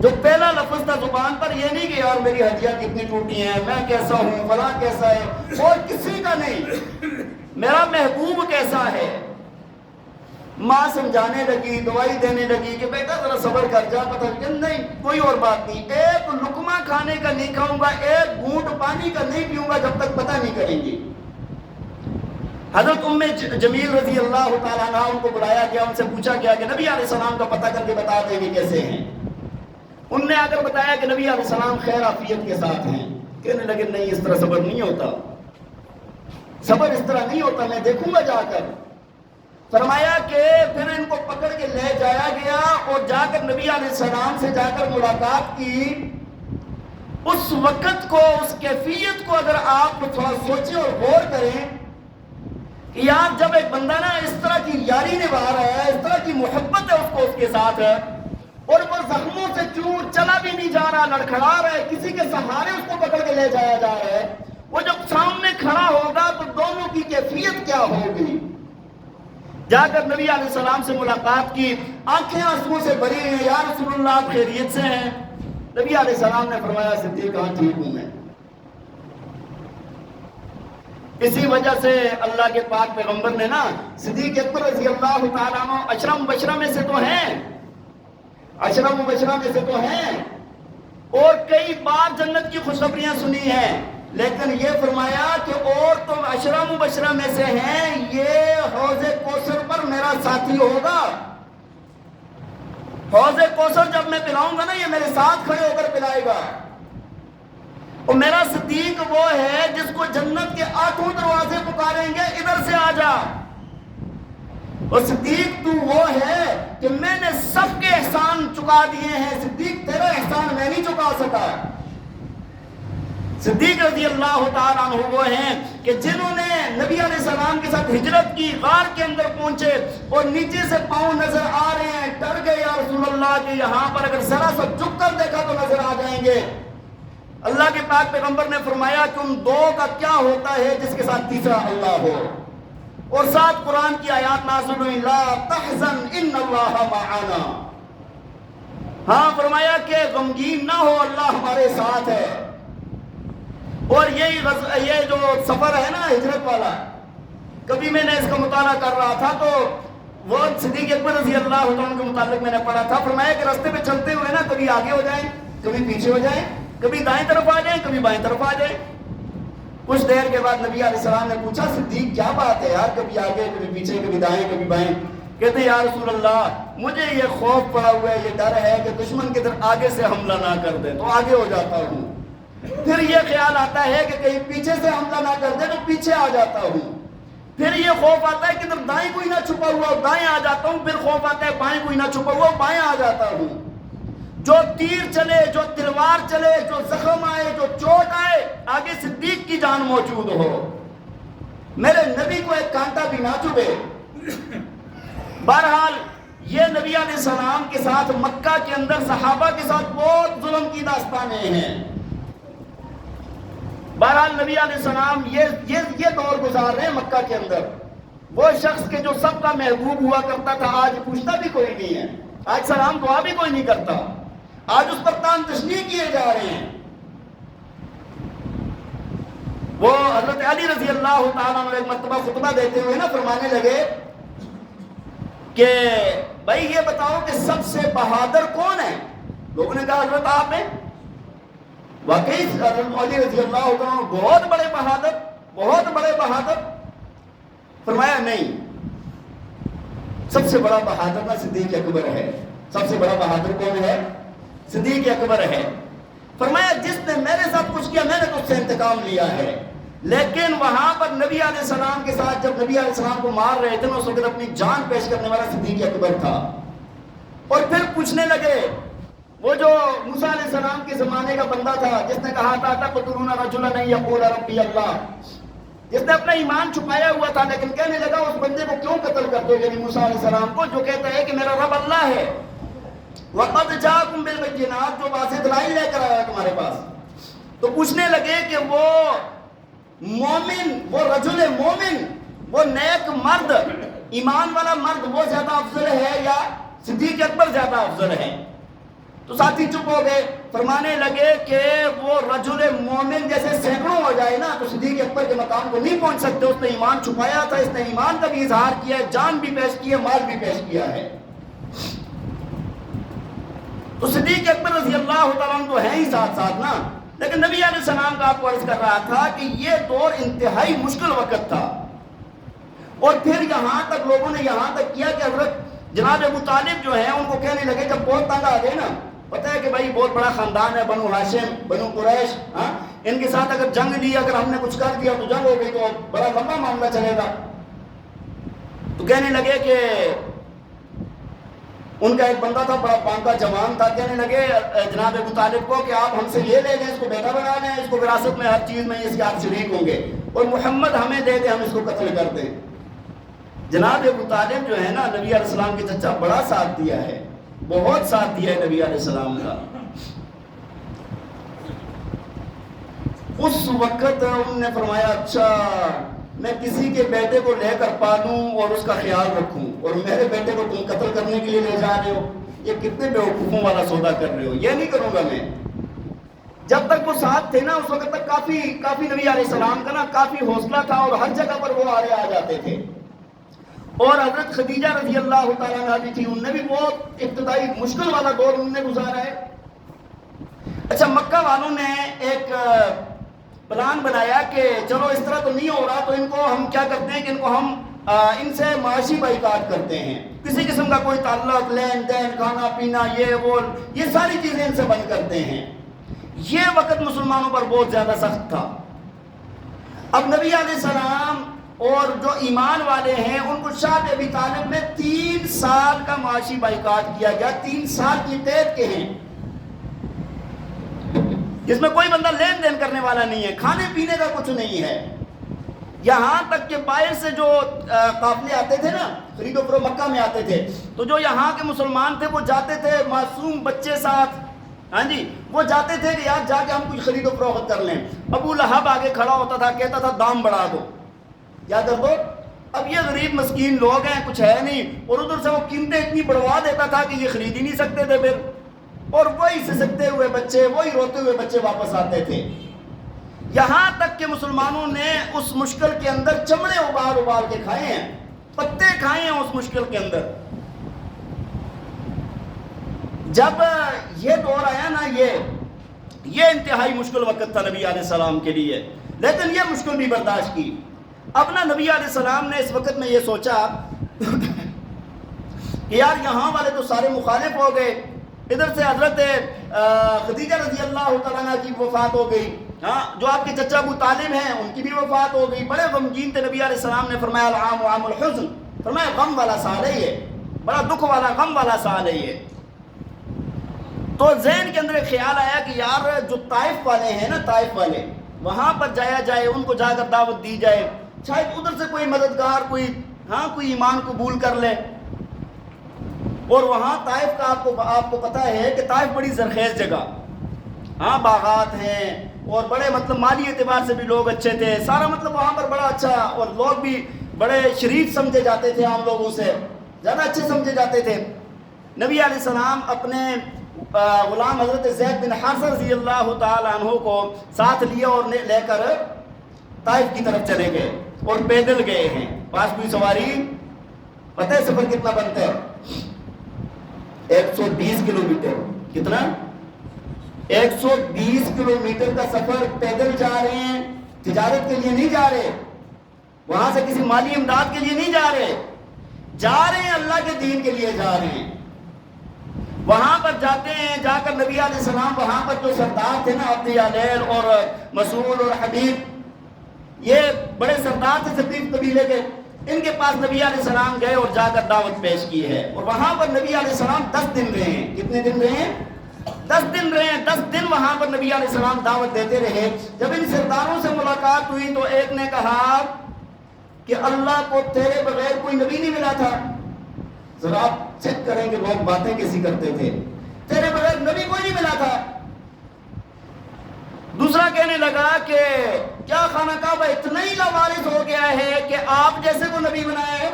جو پہلا لفظ تھا زبان پر، یہ نہیں کہ یار میری ہڈیاں کتنی ٹوٹی ہیں، میں کیسا ہوں، فلاں کیسا ہے، اور کسی کا نہیں، میرا محبوب کیسا ہے۔ ماں سمجھانے لگی، دوائی دینے لگی کہ بیٹا ذرا صبر کر جا، پتہ نہیں، کوئی اور بات نہیں، ایک لقمہ کھانے کا نہیں کھاؤں گا، ایک گھونٹ پانی کا نہیں پیوں گا جب تک پتہ نہیں کریں گی۔ حضرت ام جمیل رضی اللہ تعالیٰ عنہ، ان کو بلایا گیا، ان سے پوچھا گیا کہ نبی علیہ السلام کا پتہ کر کے بتا دیں گے کیسے ہیں۔ ان نے آ کر بتایا کہ نبی علیہ السلام خیر عافیت کے ساتھ ہیں۔ کہنے لگے نہیں، اس طرح صبر نہیں ہوتا، صبر اس طرح نہیں ہوتا، میں دیکھوں گا جا کر۔ فرمایا کہ پھر ان کو پکڑ کے لے جایا گیا، اور جا کر نبی علیہ السلام سے جا کر ملاقات کی۔ اس وقت کو، اس کیفیت کو اگر آپ تھوڑا سوچیں اور غور کریں کہ یار جب ایک بندہ نا اس طرح کی یاری نبھا رہا ہے، اس طرح کی محبت ہے اس کو اس کے ساتھ ہے، اور وہ زخموں سے چور چلا بھی نہیں جا رہا، لڑکھڑا رہا ہے، کسی کے سہارے اس کو پکڑ کے لے جایا جا رہا ہے، وہ جب سامنے کھڑا ہوگا تو دونوں کی کیفیت کیا ہوگی۔ جا کر نبی علیہ السلام سے ملاقات کی، آنکھیں آنسوں سے بھری ہیں، یا رسول اللہ آپ خیریت سے ہیں؟ نبی علیہ السلام نے فرمایا صدیق ہاں ٹھیک ہوں میں۔ اسی وجہ سے اللہ کے پاک پیغمبر نے نا صدیق اکبر رضی اللہ تعالیٰ عنہ عشرہ مبشرہ میں سے تو ہیں، عشرہ مبشرہ میں سے تو ہیں، اور کئی بار جنت کی خوشخبریاں سنی ہیں، لیکن یہ فرمایا کہ اور تم عشرہ مبشرہ میں سے ہیں، یہ حوض کوثر پر میرا ساتھی ہوگا۔ حوض کوثر جب میں پلاؤں گا نا، یہ میرے ساتھ کھڑے ہو کر پلائے گا۔ اور میرا صدیق وہ ہے جس کو جنت کے 8 دروازے پکاریں گے، ادھر سے آ جا۔ اور صدیق تو وہ ہے کہ میں نے سب کے احسان چکا دیے ہیں، صدیق تیرا احسان میں نہیں چکا سکا۔ صدیق رضی اللہ تعالیٰ عنہ وہ ہیں کہ جنہوں نے نبی علیہ السلام کے ساتھ ہجرت کی، غار کے اندر پہنچے اور نیچے سے پاؤں نظر آ رہے ہیں، ڈر گئے یا رسول اللہ کہ یہاں پر اگر ذرا سا جھک کر دیکھا تو نظر آ جائیں گے۔ اللہ کے پاک پیغمبر نے فرمایا کہ ان دو کا کیا ہوتا ہے جس کے ساتھ تیسرا اللہ ہو، اور ساتھ قرآن کی آیات نازل ہوئی، لا تحزن ان اللہ معنا۔ ہاں فرمایا کہ غمگین نہ ہو، اللہ ہمارے ساتھ ہے۔ اور یہ جو سفر ہے نا ہجرت والا، کبھی میں نے اس کا مطالعہ کر رہا تھا تو وہ صدیق اکبر رضی اللہ عنہ کے متعلق میں نے پڑھا تھا، فرمایا کہ راستے پہ چلتے ہوئے نا کبھی آگے ہو جائیں، کبھی پیچھے ہو جائیں، کبھی دائیں طرف آ جائیں، کبھی بائیں طرف آ جائیں۔ کچھ دیر کے بعد نبی علیہ السلام نے پوچھا، صدیق کیا بات ہے یار، کبھی آگے کبھی پیچھے، کبھی دائیں کبھی بائیں؟ کہتے یا رسول اللہ مجھے یہ خوف پڑا ہوا ہے، یہ ڈر ہے کہ دشمن کی طرف آگے سے حملہ نہ کر دے تو آگے ہو جاتا ہوں، پھر یہ خیال آتا ہے کہ کہیں پیچھے سے حملہ نہ کر دے تو پیچھے آ جاتا ہوں، پھر یہ خوف آتا ہے کہ ادھر دائیں کوئی نہ چھپا ہوا دائیں آ جاتا ہوں، پھر خوف آتا ہے بائیں کوئی نہ چھپا ہوا بائیں آ جاتا ہوں۔ جو تیر چلے، جو تلوار چلے، جو زخم آئے، جو چوٹ آئے، آگے صدیق کی جان موجود ہو، میرے نبی کو ایک کانٹا بھی نہ چبھے۔ بہرحال یہ نبی علیہ السلام کے ساتھ مکہ کے اندر صحابہ کے ساتھ بہت ظلم کی داستانیں ہیں۔ بہرحال نبی علیہ السلام یہ دور گزار رہے ہیں مکہ کے اندر، وہ شخص کے جو سب کا محبوب ہوا کرتا تھا آج پوچھتا بھی کوئی نہیں ہے، آج سلام دعا بھی کوئی نہیں کرتا، آج اس پر تان تشنیع کیے جا رہے ہیں۔ وہ حضرت علی رضی اللہ تعالیٰ عنہ ایک مرتبہ خطبہ دیتے ہوئے نا فرمانے لگے کہ بھائی یہ بتاؤ کہ سب سے بہادر کون ہے؟ لوگوں نے کہا حضرت آپ ہیں۔ واقعی حضرت علی رضی اللہ عنہ بہت بڑے بہادر، بہت بڑے بہادر؟ فرمایا نہیں، سب سے بڑا بہادر نا صدیق اکبر ہے۔ سب سے بڑا بہادر کون ہے؟ صدیق اکبر ہے۔ فرمایا جس نے میرے ساتھ کچھ کیا میں نے تو اس سے انتقام لیا ہے، لیکن وہاں پر نبی علیہ السلام کے ساتھ جب نبی علیہ السلام کو مار رہے تھے اس وقت اپنی جان پیش کرنے والا صدیق اکبر تھا۔ اور پھر پوچھنے لگے، وہ جو موسیٰ علیہ السلام کے زمانے کا بندہ تھا جس نے کہا تھا تقتلون رجلا یقول ربی اللہ، جس نے اپنا ایمان چھپایا ہوا تھا لیکن کہنے لگا اس بندے کو کیوں قتل کرتے ہو، یعنی موسیٰ علیہ السلام کو، جو کہتا ہے کہ میرا رب اللہ ہے۔ وَقَدْ جَاءَكُمْ بِالْبَيِّنَاتِ، جو واضح دلائل لے کر آیا تمہارے پاس۔ تو پوچھنے لگے کہ وہ مومن، وہ رجل مومن، وہ نیک مرد، ایمان والا مرد، وہ زیادہ افضل ہے یا صدیق اکبر زیادہ افضل ہے؟ تو ساتھی چپ ہو گئے، فرمانے لگے کہ وہ رجل مومن جیسے سینکڑوں ہو جائے نا تو صدیق اکبر کے مقام کو نہیں پہنچ سکتے، اس نے ایمان چھپایا تھا، اس نے ایمان کا بھی اظہار کیا ہے، جان بھی پیش کی ہے، مال بھی پیش کیا ہے۔ تو صدیق اکبر رضی اللہ تعالیٰ عنہ تو ہیں ہی ساتھ ساتھ نا، لیکن نبی علیہ السلام کا آپ کو عرض کر رہا تھا کہ یہ دور انتہائی مشکل وقت تھا۔ اور پھر یہاں تک لوگوں نے یہاں تک کیا کہ حضرت جناب ابو طالب جو ہیں ان کو کہنے لگے جب بہت تنگ آ گئے نا، پتہ ہے کہ بھائی بہت بڑا خاندان ہے، بنو ہاشم، بنو قریش، ہاں ان کے ساتھ اگر جنگ لی، اگر ہم نے کچھ کر دیا تو جنگ ہو گئی تو بڑا لمبا معاملہ چلے گا۔ تو کہنے لگے کہ ان کا ایک بندہ تھا بڑا پانکا جوان تھا، کہنے لگے جناب ابو طالب کو کہ آپ ہم سے یہ لے لیں، اس کو بیٹا بنا لیں، اس کو وراثت میں ہر چیز میں اس کے آپ شریک ہوں گے، اور محمد ہمیں دے دیں، ہم اس کو قتل کر دیں۔ جناب ابو طالب جو ہے نا نبی علیہ السلام کے چچا، بڑا ساتھ دیا ہے، بہت ساتھ دیا ہے نبی علیہ السلام کا۔ اس وقت انہوں نے فرمایا اچھا میں کسی کے بیٹے کو لے کر پالوں اور اس کا خیال رکھوں، اور میرے بیٹے کو تم قتل کرنے کے لیے لے جا رہے ہو، یہ کتنے بیوقوفوں والا سودا کر رہے ہو، یہ نہیں کروں گا میں۔ جب تک وہ ساتھ تھے نا اس وقت تک کافی نبی علیہ السلام کا نا کافی حوصلہ تھا، اور ہر جگہ پر وہ آ جاتے تھے۔ اور حضرت خدیجہ رضی اللہ تعالیٰ عنہا بھی تھی، انہوں نے بھی بہت ابتدائی مشکل والا دور انہوں نے گزارا ہے۔ اچھا مکہ والوں نے ایک پلان بنایا کہ چلو اس طرح تو نہیں ہو رہا، تو ان کو ہم کیا کرتے ہیں کہ ان کو ہم ان سے معاشی بائیکاٹ کرتے ہیں، کسی قسم کا کوئی تعلق، لین دین، کھانا پینا، یہ ساری چیزیں ان سے بند کرتے ہیں۔ یہ وقت مسلمانوں پر بہت زیادہ سخت تھا۔ اب نبی علیہ السلام اور جو ایمان والے ہیں ان کو شاہ ابی طالب میں 3 سال کا معاشی بائیکاٹ کیا گیا، 3 سال کی قید کے ہیں، جس میں کوئی بندہ لین دین کرنے والا نہیں ہے، کھانے پینے کا کچھ نہیں ہے۔ یہاں تک کہ باہر سے جو قافلے آتے تھے نا، خرید و فروخت مکہ میں آتے تھے، تو جو یہاں کے مسلمان تھے وہ جاتے تھے معصوم بچے ساتھ، ہاں جی، وہ جاتے تھے کہ یار جا کے ہم کچھ خرید و فروخت کر لیں۔ ابو لہب آگے کھڑا ہوتا تھا، کہتا تھا دام بڑھا دو، کیا کر دو؟ اب یہ غریب مسکین لوگ ہیں، کچھ ہے نہیں، اور ادھر سے وہ قیمتیں اتنی بڑھوا دیتا تھا کہ یہ خرید ہی نہیں سکتے تھے پھر، اور وہی سسکتے ہوئے بچے، وہی روتے ہوئے بچے واپس آتے تھے۔ یہاں تک کہ مسلمانوں نے اس مشکل کے اندر چمڑے ابال ابال کے کھائے ہیں، پتے کھائے ہیں اس مشکل کے اندر۔ جب یہ دور آیا نا، یہ انتہائی مشکل وقت تھا نبی علیہ السلام کے لیے، لیکن یہ مشکل بھی برداشت کی۔ اب نا نبی علیہ السلام نے اس وقت میں یہ سوچا کہ یار یہاں والے تو سارے مخالف ہو گئے، ادھر سے حضرت خدیجہ رضی اللہ تعالیٰ عنہ کی وفات ہو گئی، ہاں، جو آپ کے چچا ابو طالب ہیں ان کی بھی وفات ہو گئی، بڑے غمگین تھے۔ نبی علیہ السلام نے فرمایا العام عام الحزن، فرمایا غم والا سال ہے یہ، بڑا دکھ والا، غم والا سال ہے یہ۔ تو ذہن کے اندر ایک خیال آیا کہ یار جو طائف والے ہیں نا، طائف والے، وہاں پر جایا جائے، ان کو جا کر دعوت دی جائے، شاید ادھر سے کوئی مددگار، کوئی ایمان قبول کر لے۔ اور وہاں طائف کا آپ کو پتہ ہے کہ طائف بڑی زرخیز جگہ، ہاں، باغات ہیں، اور بڑے مطلب مالی اعتبار سے بھی لوگ اچھے تھے، سارا مطلب وہاں پر بڑا اچھا، اور لوگ بھی بڑے شریف سمجھے جاتے تھے، عام لوگوں سے زیادہ اچھے سمجھے جاتے تھے۔ نبی علیہ السلام اپنے غلام حضرت زید بن حارثہ رضی اللہ تعالیٰ عنہ کو ساتھ لیا اور لے کر طائف کی طرف چلے گئے، اور پیدل گئے ہیں۔ پاس کوئی سواری، پتہ ہے سفر کتنا بنتا ہے؟ 120 کلومیٹر۔ کتنا؟ 120 کلومیٹر کا سفر پیدل جا رہے ہیں، تجارت کے لیے نہیں جا رہے، وہاں سے کسی مالی امداد کے لیے نہیں جا رہے، جا رہے ہیں اللہ کے دین کے لیے جا رہے ہیں۔ وہاں پر جاتے ہیں، جا کر نبی علیہ السلام وہاں پر جو سردار تھے نا، عبد یالیل اور مسعود اور حبیب، یہ بڑے سردار تھے ثقیف قبیلے کے، ان کے پاس نبی علیہ السلام گئے اور جا کر دعوت پیش کی ہے، اور وہاں پر نبی علیہ السلام 10 دن رہے ہیں۔ کتنے دن رہے ہیں؟ 10 دن رہے ہیں۔ 10 دن وہاں پر نبی علیہ السلام دعوت دیتے رہے۔ جب ان سرداروں سے ملاقات ہوئی تو ایک نے کہا کہ اللہ کو تیرے بغیر کوئی نبی نہیں ملا تھا۔ ذرا آپ چیک کریں کہ لوگ باتیں کیسی کرتے تھے، تیرے بغیر نبی کوئی نہیں ملا تھا۔ دوسرا کہنے لگا کہ کیا خانہ کعبہ اتنا ہی لاوارث ہو گیا ہے کہ آپ جیسے کو نبی بنایا ہے؟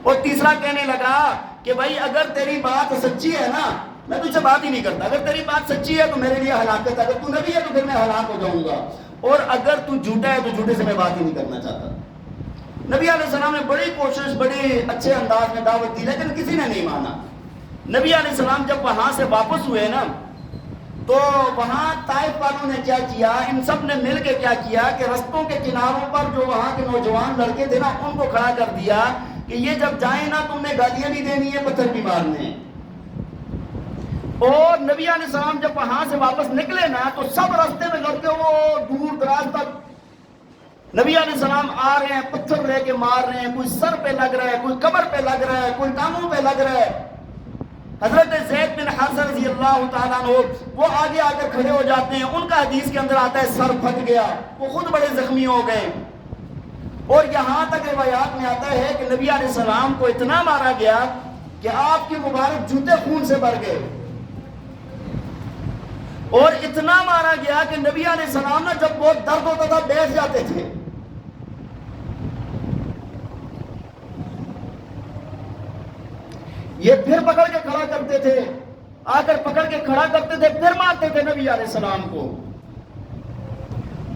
اور تیسرا کہنے لگا کہ بھائی اگر تیری بات سچی ہے نا، میں تجھ سے بات ہی نہیں کرتا، اگر تیری بات سچی ہے تو میرے لیے ہلاکت ہے، اگر تو نبی ہے تو پھر میں ہلاک ہو جاؤں گا، اور اگر تو جھوٹا ہے تو جھوٹے سے میں بات ہی نہیں کرنا چاہتا۔ نبی علیہ السلام نے بڑی کوشش، بڑے اچھے انداز میں دعوت دی، لیکن کسی نے نہیں مانا۔ نبی علیہ السلام جب وہاں سے واپس ہوئے نا، تو وہاں طائف والوں نے کیا کیا، ان سب نے مل کے کیا کیا کہ رستوں کے کناروں پر جو وہاں کے نوجوان لڑکے تھے نا، ان کو کھڑا کر دیا کہ یہ جب جائیں نا، تم نے گالیاں بھی دینی ہے، پتھر بھی مارنے ہیں۔ اور نبی علیہ السلام جب وہاں سے واپس نکلے نا، تو سب راستے میں لڑکے وہ دور دراز تک نبی علیہ السلام آ رہے ہیں، پتھر لے کے مار رہے ہیں، کوئی سر پہ لگ رہا ہے، کوئی کمر پہ لگ رہا ہے، کوئی ٹانگوں پہ لگ رہا ہے۔ حضرت زید بن حارثہ رضی اللہ تعالیٰ عنہ وہ آگے آ کر کھڑے ہو جاتے ہیں، ان کا حدیث کے اندر آتا ہے سر پھٹ گیا، وہ خود بڑے زخمی ہو گئے۔ اور یہاں تک روایات میں آتا ہے کہ نبی علیہ السلام کو اتنا مارا گیا کہ آپ کے مبارک جوتے خون سے بھر گئے، اور اتنا مارا گیا کہ نبی علیہ السلام نے جب بہت درد ہوتا تھا بیٹھ جاتے تھے۔ یہ پھر پکڑ کے کھڑا کرتے تھے، آ کر پکڑ کے کھڑا کرتے تھے، پھر مارتے تھے نبی علیہ السلام کو۔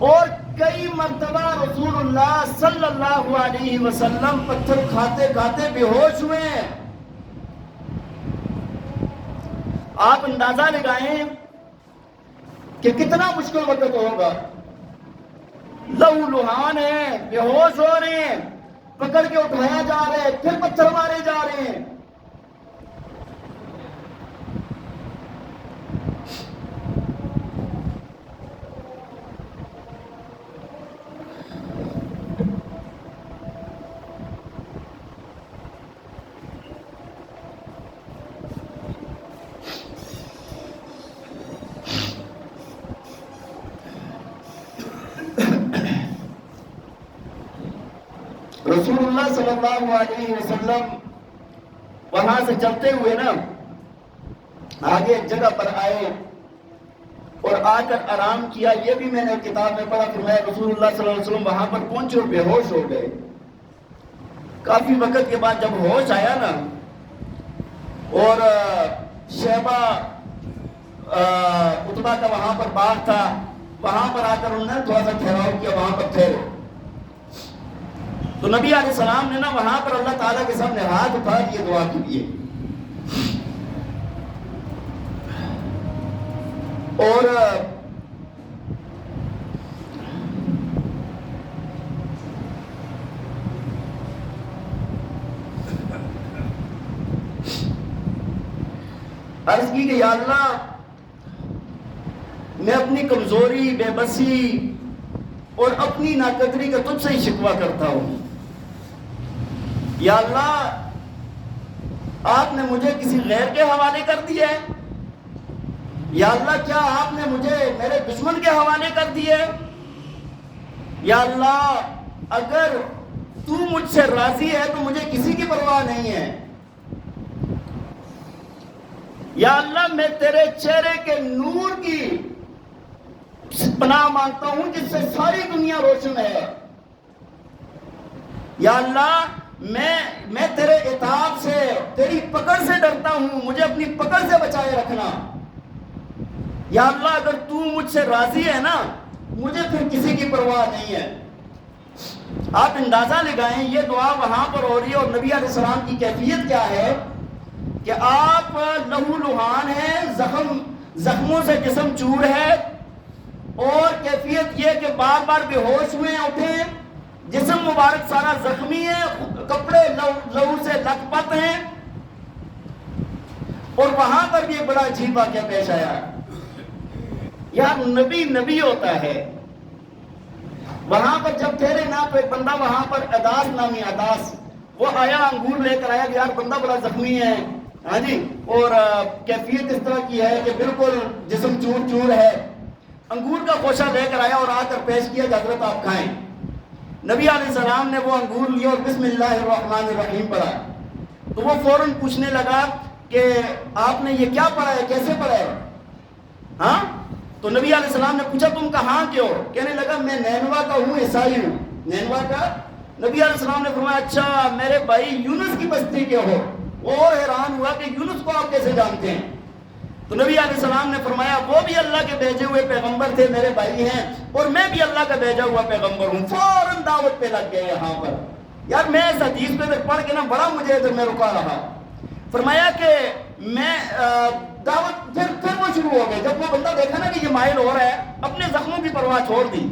اور کئی مرتبہ رسول اللہ صلی اللہ علیہ وسلم پتھر کھاتے کھاتے بے ہوش ہوئے ہیں۔ آپ اندازہ لگائیں کہ کتنا مشکل وقت ہوگا۔ لہو لہان ہیں، بے ہوش ہو رہے ہیں، پکڑ کے اٹھایا جا رہا ہے، پھر پتھر مارے جا رہے ہیں۔ رسول اللہ صلی اللہ علیہ وسلم وہاں سے چلتے ہوئے نا آگے ایک جگہ پر آئے اور آ کر آرام کیا۔ یہ بھی میں نے کتاب میں پڑھا، فرمایا رسول اللہ صلی اللہ علیہ وسلم وہاں پر پہنچے اور بے ہوش ہو گئے۔ کافی وقت کے بعد جب ہوش آیا نا اور شیبہ عتبہ کا وہاں پر باغ تھا، وہاں پر آ کر انہوں نے تھوڑا سا ٹھہراؤ کیا، وہاں پر ٹھہرے تو نبی علیہ السلام نے نا وہاں پر اللہ تعالیٰ کے سامنے ہاتھ اٹھا دیے، دعا کی دیے اور عرض کی کہ یا اللہ میں اپنی کمزوری، بے بسی اور اپنی ناقدری کا تجھ سے ہی شکوہ کرتا ہوں۔ یا اللہ آپ نے مجھے کسی غیر کے حوالے کر دیا ہے؟ یا اللہ کیا آپ نے مجھے میرے دشمن کے حوالے کر دیے؟ یا اللہ اگر تو مجھ سے راضی ہے تو مجھے کسی کی پرواہ نہیں ہے۔ یا اللہ میں تیرے چہرے کے نور کی پناہ مانگتا ہوں جس سے ساری دنیا روشن ہے۔ یا اللہ میں تیرے عتاب سے، تیری پکڑ سے ڈرتا ہوں، مجھے اپنی پکڑ سے بچائے رکھنا۔ یا اللہ اگر تو مجھ سے راضی ہے نا مجھے پھر کسی کی پرواہ نہیں ہے۔ آپ اندازہ لگائیں یہ دعا وہاں پر ہو رہی ہے اور نبی علیہ السلام کی کیفیت کیا ہے کہ آپ لہو لہان ہیں، زخموں سے جسم چور ہے اور کیفیت یہ کہ بار بار بے ہوش ہوئے اٹھے، جسم مبارک سارا زخمی ہے، کپڑے لہو سے لت پت ہیں، اور وہاں پر بھی ایک بڑا عجیب واقعہ پیش آیا۔ یار نبی ہوتا ہے، وہاں پر جب ٹھہرے نا تو ایک بندہ وہاں پر اداس نامی اداس وہ آیا، انگور لے کر آیا کہ یار بندہ بڑا زخمی ہے، ہاں جی، اور کیفیت اس طرح کی ہے کہ بالکل جسم چور چور ہے۔ انگور کا خوشہ لے کر آیا اور آ کر پیش کیا کہ حضرت آپ کھائیں۔ نبی علیہ السلام نے وہ انگور لیا اور بسم اللہ الرحمن الرحیم پڑھا تو وہ فوراً پوچھنے لگا کہ آپ نے یہ کیا پڑھا ہے، کیسے پڑھا ہے؟ ہاں تو نبی علیہ السلام نے پوچھا تم کہاں کے ہو؟ کہنے لگا میں نینوا کا ہوں، عیسائی ہوں۔ نینوا کا؟ نبی علیہ السلام نے فرمایا اچھا میرے بھائی یونس کی بستی کے ہو۔ وہ اور حیران ہوا کہ یونس کو آپ کیسے جانتے ہیں؟ تو نبی علیہ السلام نے فرمایا وہ بھی اللہ کے بھیجے ہوئے پیغمبر تھے، میرے بھائی ہیں، اور میں بھی اللہ کا بھیجا ہوا پیغمبر ہوں۔ فوراً دعوت پہ لگ گئے یہاں پر۔ یار میں اس حدیث پہ پڑھ کے نا بڑا مجھے ادھر میں رکا رہا۔ فرمایا کہ میں دعوت پھر وہ شروع ہو گئے۔ جب وہ بندہ دیکھا نا کہ یہ مائل ہو رہا ہے، اپنے زخموں کی پرواہ چھوڑ دی،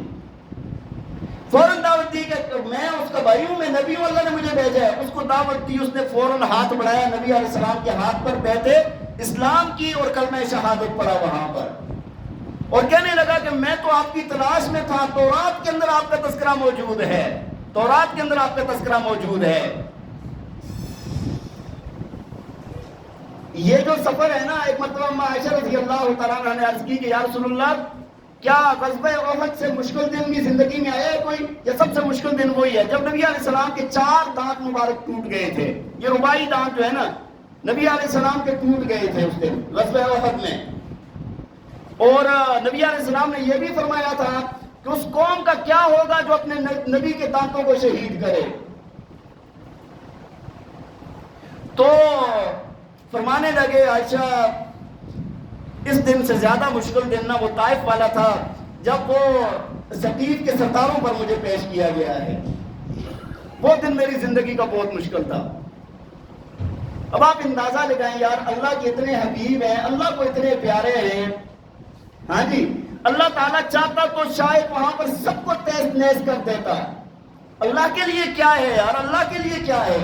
فوراً دعوت دی کہ میں اس کا بھائی ہوں، میں نبی ہوں، اللہ نے مجھے بھیجا ہے۔ اس کو دعوت دی، اس نے فوراً ہاتھ بڑھایا، نبی علیہ السلام کے ہاتھ پر بیٹھے، اسلام کی اور کلمہ شہادت پڑھا وہاں پر، اور کہنے لگا کہ میں تو آپ کی تلاش میں تھا، تورات کے اندر آپ کا تذکرہ موجود ہے، تورات کے اندر آپ کا تذکرہ موجود ہے۔ یہ جو سفر ہے نا، ایک مرتبہ عائشہ رضی اللہ تعالیٰ عنہ نے عرض کی کہ یا رسول اللہ کیا غزوہ احد سے مشکل دن بھی زندگی میں آیا ہے کوئی؟ یا سب سے مشکل دن وہی ہے جب نبی علیہ السلام کے 4 دانت مبارک ٹوٹ گئے تھے۔ یہ رباعی دانت جو ہے نا نبی علیہ السلام کے ٹوٹ گئے تھے اس دن غزوہ احد میں، اور نبی علیہ السلام نے یہ بھی فرمایا تھا کہ اس قوم کا کیا ہوگا جو اپنے نبی کے دانتوں کو شہید کرے۔ تو فرمانے لگے عائشہ اس دن سے زیادہ مشکل دن نہ وہ طائف والا تھا جب وہ ثقیف کے ستاروں پر مجھے پیش کیا گیا ہے، وہ دن میری زندگی کا بہت مشکل تھا۔ اب آپ اندازہ لگائیں یار، اللہ کے اتنے حبیب ہیں، اللہ کو اتنے پیارے ہیں، ہاں جی، اللہ تعالیٰ چاہتا تو شاید وہاں پر سب کو تیز نیز کر دیتا. اللہ کے لیے کیا ہے یار, اللہ کے لیے کیا ہے.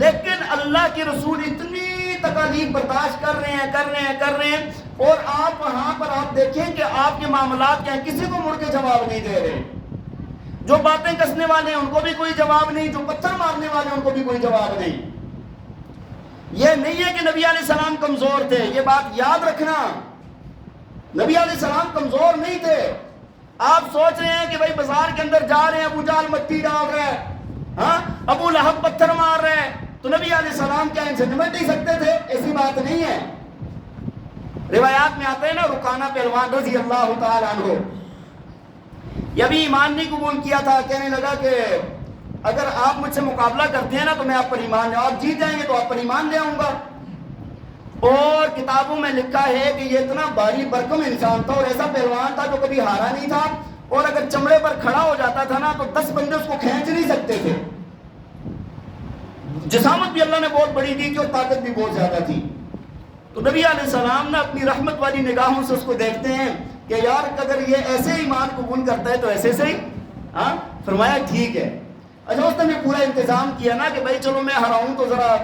لیکن اللہ کے رسول اتنی تکالیف برداشت کر رہے ہیں اور آپ وہاں پر آپ دیکھیں کہ آپ کے معاملات کیا ہیں, کسی کو مڑ کے جواب نہیں دے رہے. جو باتیں کسنے والے ہیں ان کو بھی کوئی جواب نہیں, جو پتھر مارنے والے ہیں ان کو بھی کوئی جواب نہیں. یہ نہیں ہے کہ نبی علیہ السلام کمزور تھے, یہ بات یاد رکھنا. نبی علیہ السلام کمزور نہیں تھے. آپ سوچ رہے ہیں کہ بھائی بازار کے اندر جا رہے ہیں, ابو جہل مٹی ڈال رہے ہیں, ہاں ابو لہب پتھر مار رہے ہیں, تو نبی علیہ السلام کیا ان سے نمٹ نہیں سکتے تھے؟ ایسی بات نہیں ہے. روایات میں آتے ہیں نا, رکانہ پہلوان رضی اللہ تعالیٰ عنہ, یہ بھی ایمان نہیں قبول کیا تھا. کہنے لگا کہ اگر آپ مجھ سے مقابلہ کرتے ہیں نا تو میں آپ پر ایمان لے, آپ جیت جائیں گے تو آپ پر ایمان لے آؤں گا. اور کتابوں میں لکھا ہے کہ یہ اتنا بھاری برکم انسان تھا اور ایسا پہلوان تھا جو کبھی ہارا نہیں تھا, اور اگر چمڑے پر کھڑا ہو جاتا تھا نا تو 10 بندے اس کو کھینچ نہیں سکتے تھے. جسامت بھی اللہ نے بہت بڑی دی تھی اور طاقت بھی بہت زیادہ تھی. تو نبی علیہ السلام نے اپنی رحمت والی نگاہوں سے اس کو دیکھتے ہیں کہ یار اگر یہ ایسے ایمان قبول کرتا ہے تو ایسے سے ہی, ہاں فرمایا ٹھیک ہے. اچھا اس نے پورا انتظام کیا نا کہ بھائی چلو میں ہراؤں تو ذرا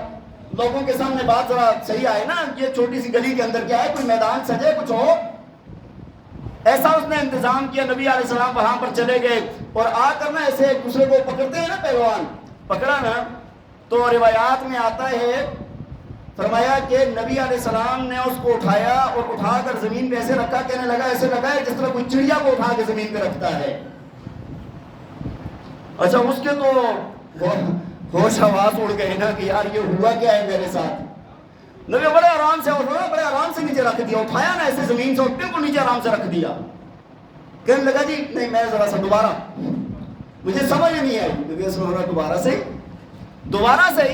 لوگوں کے سامنے بات ذرا صحیح آئے نا, یہ چھوٹی سی گلی کے اندر کیا ہے, کوئی میدان سجے, کچھ ہو. ایسا اس نے انتظام کیا. نبی علیہ السلام وہاں پر چلے گئے اور آ کر نا ایسے ایک دوسرے کو پکڑتے ہیں نا, پہلوان پکڑا نا, تو روایات میں آتا ہے فرمایا کہ نبی علیہ السلام نے اس کو اٹھایا اور اٹھا کر زمین پہ ایسے رکھا, کہنے لگا ایسے لگا ہے جس طرح کوئی چڑیا کو اٹھا کے زمین پہ رکھتا ہے. اچھا اس کے تو ہوش حواس اڑ گئے نا کہ یار یہ ہوا کیا ہے میرے ساتھ. نبی بڑے آرام سے اٹھا, بڑے آرام سے نیچے رکھ دیا, اٹھایا نا ایسے زمین سے, بالکل نیچے آرام سے رکھ دیا. کہنے لگا جی نہیں میں ذرا سا دوبارہ, مجھے سمجھ نہیں آئی. نبی صلی اللہ دوبارہ سے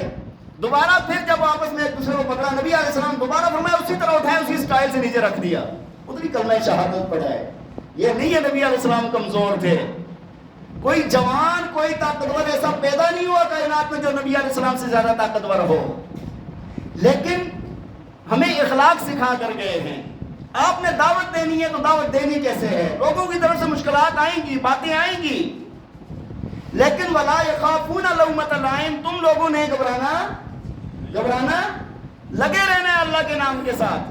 دوبارہ پھر جب واپس میں ایک دوسرے کو پکڑا, نبی علیہ السلام دوبارہ فرمایا, اسی طرح اٹھایا, اسی سٹائل سے نیچے رکھ دیا. اتنی کلمہ شہادت پڑھا ہے. یہ نہیں ہے نبی علیہ السلام کمزور تھے. کوئی جوان کوئی طاقتور ایسا پیدا نہیں ہوا کائنات میں جو نبی علیہ السلام سے زیادہ طاقتور ہو. لیکن ہمیں اخلاق سکھا کر گئے ہیں. آپ نے دعوت دینی ہے تو دعوت دینی کیسے ہے؟ لوگوں کی طرف سے مشکلات آئیں گی, باتیں آئیں گی, لیکن وَلَا يَخَافُونَ لَوْمَةَ لَائِمٍ, تم لوگوں نے گھبرانا لگے رہنا ہے اللہ کے نام کے ساتھ.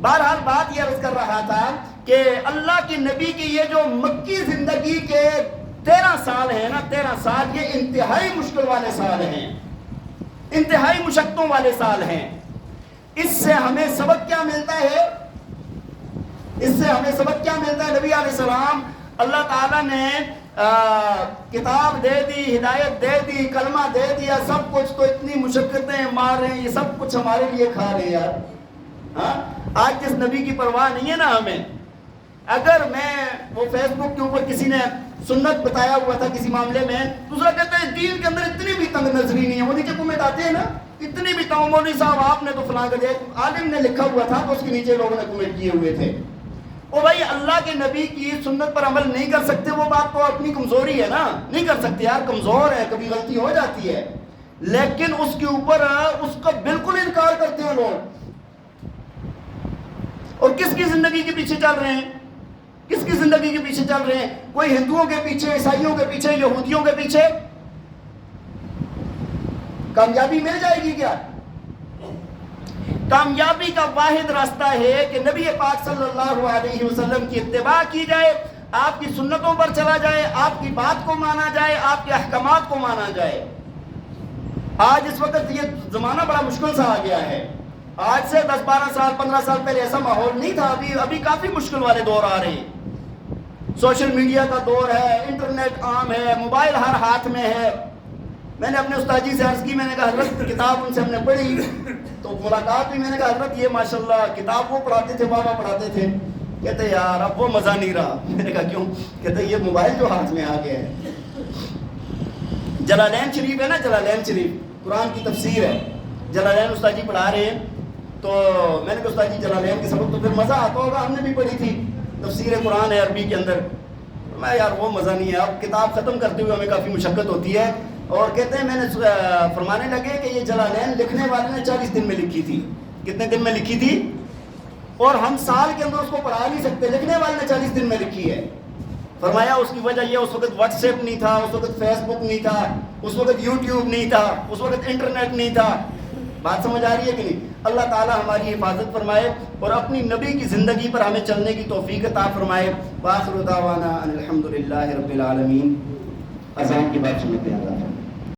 بہرحال بات یہ عرض کر رہا تھا کہ اللہ کے نبی کی یہ جو مکی زندگی کے 13 سال ہیں نا, 13 سال یہ انتہائی مشکل والے سال ہیں, انتہائی مشقتوں والے سال ہیں. اس سے ہمیں سبق کیا ملتا ہے؟ نبی علیہ السلام اللہ تعالیٰ نے کتاب دے دی, ہدایت دے دی, کلمہ دے دیا, سب کچھ, تو اتنی مشقتیں مار رہے ہیں, یہ سب کچھ ہمارے لیے کھا رہے ہیں یار. ہاں آج جس نبی کی پرواہ نہیں ہے نا ہمیں. اگر میں وہ فیس بک کے اوپر کسی نے سنت بتایا ہوا تھا کسی معاملے میں, دوسرا کہتا ہے دین کے اندر اتنی بھی تنگ نظری نہیں ہے. وہ نیچے کمنٹ آتے ہیں نا, اتنی بھی تنگ, مولوی صاحب آپ نے تو فلاں کر دیا, عالم نے لکھا ہوا تھا تو اس کے نیچے لوگوں نے کمنٹ کیے ہوئے تھے. او بھائی اللہ کے نبی کی سنت پر عمل نہیں کر سکتے, وہ بات تو اپنی کمزوری ہے نا, نہیں کر سکتے یار, کمزور ہے, کبھی غلطی ہو جاتی ہے. لیکن اس کے اوپر اس کا بالکل انکار کرتے ہیں لوگ. اور کس کی زندگی کے پیچھے چل رہے ہیں؟ کس کی زندگی کے پیچھے چل رہے ہیں؟ کوئی ہندوؤں کے پیچھے, عیسائیوں کے پیچھے, یہودیوں کے پیچھے. کامیابی مل جائے گی کیا؟ کامیابی کا واحد راستہ ہے کہ نبی پاک صلی اللہ علیہ وسلم کی اتباع کی جائے, آپ کی سنتوں پر چلا جائے, آپ کی بات کو مانا جائے, آپ کے احکامات کو مانا جائے. آج اس وقت یہ زمانہ بڑا مشکل سا آ گیا ہے. آج سے 10-12 سال 15 سال پہلے ایسا ماحول نہیں تھا. ابھی کافی مشکل والے دور آ رہے ہیں. سوشل میڈیا کا دور ہے, انٹرنیٹ عام ہے, موبائل ہر ہاتھ میں ہے. میں نے اپنے استاد جی سے عرض کی, میں نے کہا حضرت کتاب ان سے ہم نے پڑھی تو ملاقات بھی, میں نے کہا حضرت یہ ماشاءاللہ کتاب وہ پڑھاتے تھے, بابا پڑھاتے تھے. کہتے یار اب وہ مزہ نہیں رہا. میں نے کہا کیوں؟ کہتے یہ موبائل جو ہاتھ میں آ گیا ہے. جلالین شریف ہے نا, جلالین شریف قرآن کی تفسیر ہے. جلالین استاد جی پڑھا رہے ہیں تو میں نے کہا استاد جی جلالین کے سبق تو پھر مزہ آتا ہوگا, ہم نے بھی پڑھی تھی, تفسیر قرآن ہے عربی کے اندر. میں یار وہ مزہ نہیں ہے, اب کتاب ختم کرتے ہوئے ہمیں کافی مشقت ہوتی ہے. اور کہتے ہیں میں نے فرمانے لگے کہ یہ جلالین لکھنے والے نے 40 دن میں لکھی تھی. کتنے دن میں لکھی تھی؟ اور ہم سال کے اندر اس کو پڑھا نہیں سکتے، لکھنے والے نے 40 دن میں لکھی ہے۔ فرمایا اس کی وجہ یہ اس وقت واٹس ایپ نہیں تھا، اس وقت فیس بک نہیں تھا، اس وقت یوٹیوب نہیں تھا، اس وقت انٹرنیٹ نہیں تھا۔ بات سمجھ آ رہی ہے کہ نہیں؟ اللہ تعالیٰ ہماری حفاظت فرمائے اور اپنی نبی کی زندگی پر ہمیں چلنے کی توفیق عطا فرمائے۔ وآخر دعوانا ان الحمد للہ رب العالمین۔ اذان کی بات سنتے ہیں اللہ